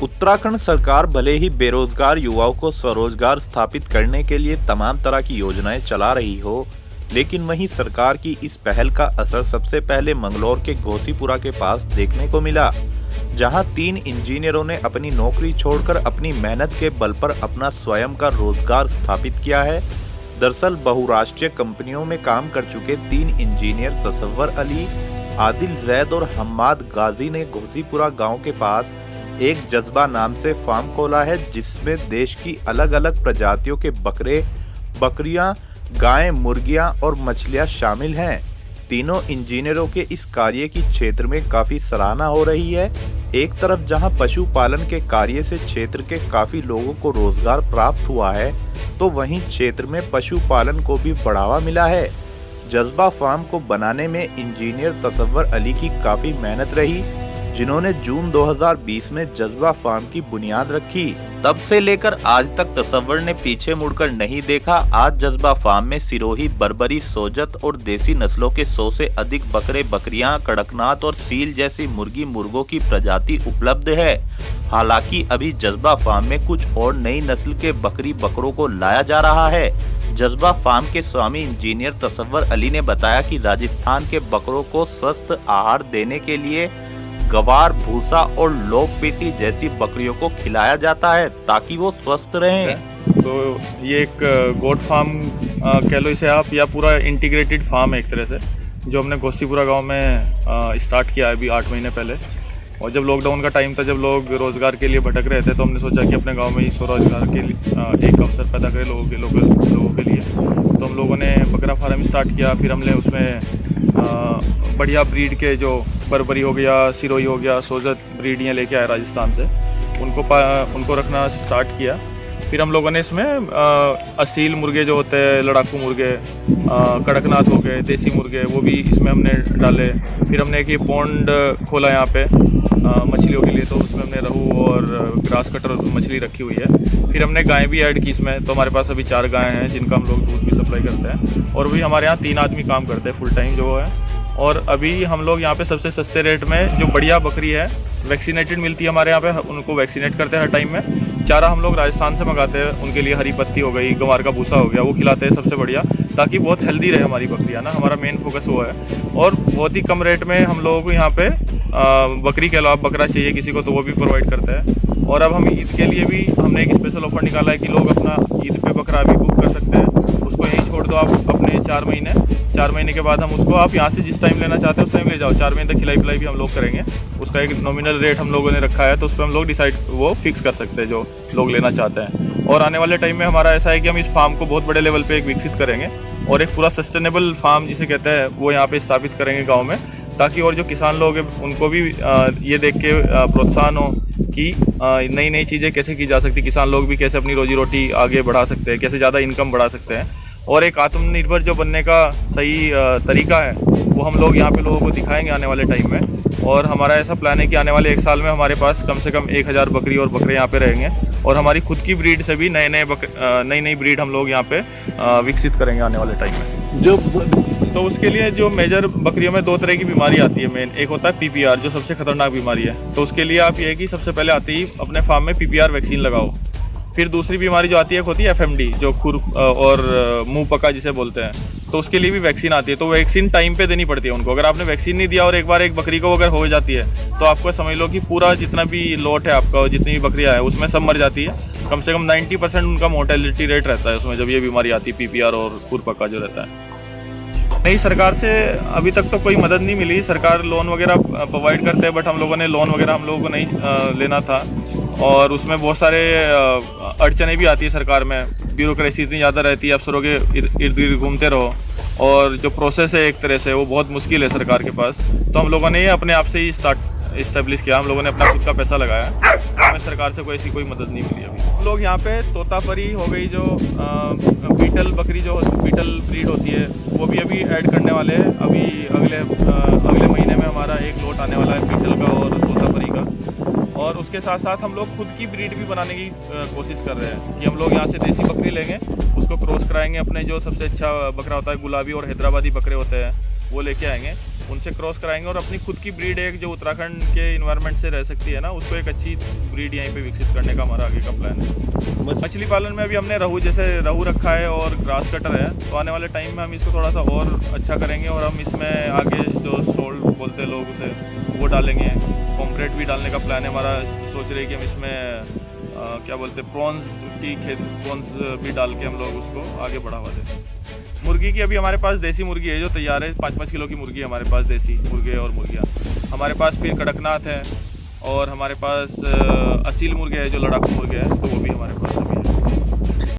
उत्तराखंड सरकार भले ही बेरोजगार युवाओं को स्वरोजगार स्थापित करने के लिए तमाम तरह की योजनाएं चला रही हो, लेकिन वहीं सरकार की इस पहल का असर सबसे पहले मंगलौर के घोसीपुरा के पास देखने को मिला, जहां 3 इंजीनियरों ने अपनी नौकरी छोड़कर अपनी मेहनत के बल पर अपना स्वयं का रोजगार स्थापित किया है। दरअसल बहुराष्ट्रीय कंपनियों में काम कर चुके 3 इंजीनियर तसव्वुर अली, आदिल जैद और हम्माद गाजी ने घोसीपुरा गांव के पास एक जज्बा नाम से फार्म खोला है, जिसमें देश की अलग अलग प्रजातियों के बकरे, बकरियां, गायें, मुर्गियां और मछलियां शामिल हैं। तीनों इंजीनियरों के इस कार्य की क्षेत्र में काफी सराहना हो रही है। एक तरफ जहां पशुपालन के कार्य से क्षेत्र के काफी लोगों को रोजगार प्राप्त हुआ है, तो वहीं क्षेत्र में पशुपालन को भी बढ़ावा मिला है। जज्बा फार्म को बनाने में इंजीनियर तसव्वुर अली की काफी मेहनत रही, जिन्होंने जून 2020 में जज्बा फार्म की बुनियाद रखी। तब से लेकर आज तक तसव्वुर ने पीछे मुड़कर नहीं देखा। आज जज्बा फार्म में सिरोही, बर्बरी, सोजत और देसी नस्लों के 100 से अधिक बकरे, बकरियां, कड़कनाथ और सील जैसी मुर्गी, मुर्गों की प्रजाति उपलब्ध है। हालांकि अभी जज्बा फार्म में कुछ और नई नस्ल के बकरी, बकरों को लाया जा रहा है। जज्बा फार्म के स्वामी इंजीनियर तसव्वुर अली ने बताया कि राजस्थान के बकरों को स्वस्थ आहार देने के लिए गवार, भूसा और लोक पेटी जैसी बकरियों को खिलाया जाता है ताकि वो स्वस्थ रहें। तो ये एक गोट फार्म कह लो इसे आप, या पूरा इंटीग्रेटेड फार्म है एक तरह से, जो हमने घोसीपुरा गांव में स्टार्ट किया है अभी 8 महीने पहले। और जब लॉकडाउन का टाइम था, जब लोग रोज़गार के लिए भटक रहे थे, तो हमने सोचा कि अपने गांव में ही स्वरोजगार के लिए एक अवसर पैदा करें लोगों के लिए। तो हम लोगों ने बकरा फार्म स्टार्ट किया। फिर हमने उसमें बढ़िया ब्रीड के जो बर्बरी हो गया, सिरोही हो गया, सोजत ब्रीडियाँ लेके आए राजस्थान से, उनको रखना स्टार्ट किया। फिर हम लोगों ने इसमें असील मुर्गे जो होते हैं, लड़ाकू मुर्गे, कड़कनाथ हो गए, देसी मुर्गे, वो भी इसमें हमने डाले। फिर हमने एक ये पॉन्ड खोला यहाँ पे मछलियों के लिए, तो उसमें हमने रहू और ग्रास कटर मछली रखी हुई है। फिर हमने गायें भी ऐड की इसमें, तो हमारे पास अभी 4 गायें हैं जिनका हम लोग दूध भी सप्लाई करते हैं। और भी हमारे यहाँ 3 आदमी काम करते हैं फुल टाइम जो है। और अभी हम लोग यहाँ पे सबसे सस्ते रेट में जो बढ़िया बकरी है, वैक्सीनेटेड मिलती है हमारे यहाँ पे, उनको वैक्सीनेट करते हैं हर टाइम में। चारा हम लोग राजस्थान से मंगाते हैं, उनके लिए हरी पत्ती हो गई, गंवार का भूसा हो गया, वो खिलाते हैं सबसे बढ़िया, ताकि बहुत हेल्दी रहे हमारी बकरियाँ ना। हमारा मेन फोकस वो है। और बहुत ही कम रेट में हम लोगों को यहाँ पे बकरी के अलावा बकरा चाहिए किसी को, तो वो भी प्रोवाइड करते हैं। और अब हम ईद के लिए भी हमने एक स्पेशल ऑफर निकाला है कि लोग अपना ईद पे बकरा भी बुक कर सकते हैं। उसको यहीं छोड़ दो आप अपने 4 महीने के बाद हम उसको, आप यहाँ से जिस टाइम लेना चाहते हैं उस टाइम ले जाओ। 4 महीने तक खिलाई पिलाई भी हम लोग करेंगे। उसका एक नॉमिनल रेट हम लोगों ने रखा है, तो उस पर हम लोग वो फिक्स कर सकते हैं जो लोग लेना चाहते हैं। और आने वाले टाइम में हमारा ऐसा है कि हम इस फार्म को बहुत बड़े लेवल पे एक विकसित करेंगे और एक पूरा सस्टेनेबल फार्म जिसे कहते हैं वो यहाँ पे स्थापित करेंगे गाँव में, ताकि और जो किसान लोग हैं उनको भी ये देख के प्रोत्साहन हो कि नई नई चीज़ें कैसे की जा सकती, किसान लोग भी कैसे अपनी रोजी रोटी आगे बढ़ा सकते हैं, कैसे ज़्यादा इनकम बढ़ा सकते हैं। और एक आत्मनिर्भर जो बनने का सही तरीका है, वो हम लोग यहाँ पे लोगों को दिखाएंगे आने वाले टाइम में। और हमारा ऐसा प्लान है कि आने वाले 1 साल में हमारे पास कम से कम 1000 बकरी और बकरे यहाँ पे रहेंगे। और हमारी खुद की ब्रीड से भी नई ब्रीड हम लोग यहाँ पे विकसित करेंगे आने वाले टाइम में। तो उसके लिए जो मेजर बकरियों में 2 तरह की बीमारी आती है मेन। एक होता है PPR, जो सबसे खतरनाक बीमारी है। तो उसके लिए आप ये है कि सबसे पहले आते ही अपने फार्म में PPR वैक्सीन लगाओ। फिर दूसरी बीमारी जो आती है होती है FMD, जो खुर और मुंह पका जिसे बोलते हैं, तो उसके लिए भी वैक्सीन आती है। तो वैक्सीन टाइम पे देनी पड़ती है उनको। अगर आपने वैक्सीन नहीं दिया और एक बार एक बकरी को अगर हो जाती है, तो आपको समझ लो कि पूरा जितना भी लॉट है आपका, जितनी भी बकरियाँ है, उसमें सब मर जाती है। कम से कम 90% उनका मोर्टेलिटी रेट रहता है उसमें, जब ये बीमारी आती है PPR और खुर पका जो रहता है। नहीं, सरकार से अभी तक तो कोई मदद नहीं मिली। सरकार लोन वगैरह प्रोवाइड करते हैं, बट हम लोगों ने लोन वगैरह हम लोगों को नहीं लेना था। और उसमें बहुत सारे अड़चनें भी आती है सरकार में। ब्यूरोक्रेसी इतनी ज़्यादा रहती है, अफसरों के इर्द गिर्द घूमते रहो, और जो प्रोसेस है एक तरह से वो बहुत मुश्किल है सरकार के पास। तो हम लोगों ने ये अपने आप से ही इस्टेब्लिश किया। हम लोगों ने अपना खुद का पैसा लगाया, हमें सरकार से कोई मदद नहीं मिली अभी। हम लोग यहाँ पे तोतापरी हो गई, जो बीटल बकरी, जो बीटल ब्रीड होती है, वो भी अभी ऐड करने वाले हैं। अभी अगले महीने में हमारा एक लॉट आने वाला है बीटल का और तोतापरी का। और उसके साथ साथ हम लोग खुद की ब्रीड भी बनाने की कोशिश कर रहे हैं कि हम लोग यहाँ से देसी बकरी लेंगे, उसको क्रॉस कराएंगे। अपने जो सबसे अच्छा बकरा होता है, गुलाबी और हैदराबादी बकरे होते हैं, वो लेके आएंगे। उनसे क्रॉस कराएंगे और अपनी खुद की ब्रीड एक जो उत्तराखंड के इन्वायरमेंट से रह सकती है ना, उसको एक अच्छी ब्रीड यहीं पे विकसित करने का हमारा आगे का प्लान है। मछली पालन में अभी हमने रहू रखा है और ग्रास कटर है, तो आने वाले टाइम में हम इसको थोड़ा सा और अच्छा करेंगे और हम इसमें आगे जो सोल्ट बोलते हैं लोग उसे, वो डालेंगे। कॉम्प्रेट भी डालने का प्लान है हमारा। सोच रहे हैं कि हम इसमें क्या बोलते हैं प्रॉन्स भी डाल के हम लोग उसको आगे बढ़ावा दें। मुर्गी की अभी हमारे पास देसी मुर्गी है जो तैयार है, 5-5 किलो की मुर्गी है हमारे पास, देसी मुर्गे और मुर्गियाँ हमारे पास। फिर कड़कनाथ है और हमारे पास असील मुर्गे है जो लड़ाकू मुर्गे हैं, तो वो भी हमारे पास है।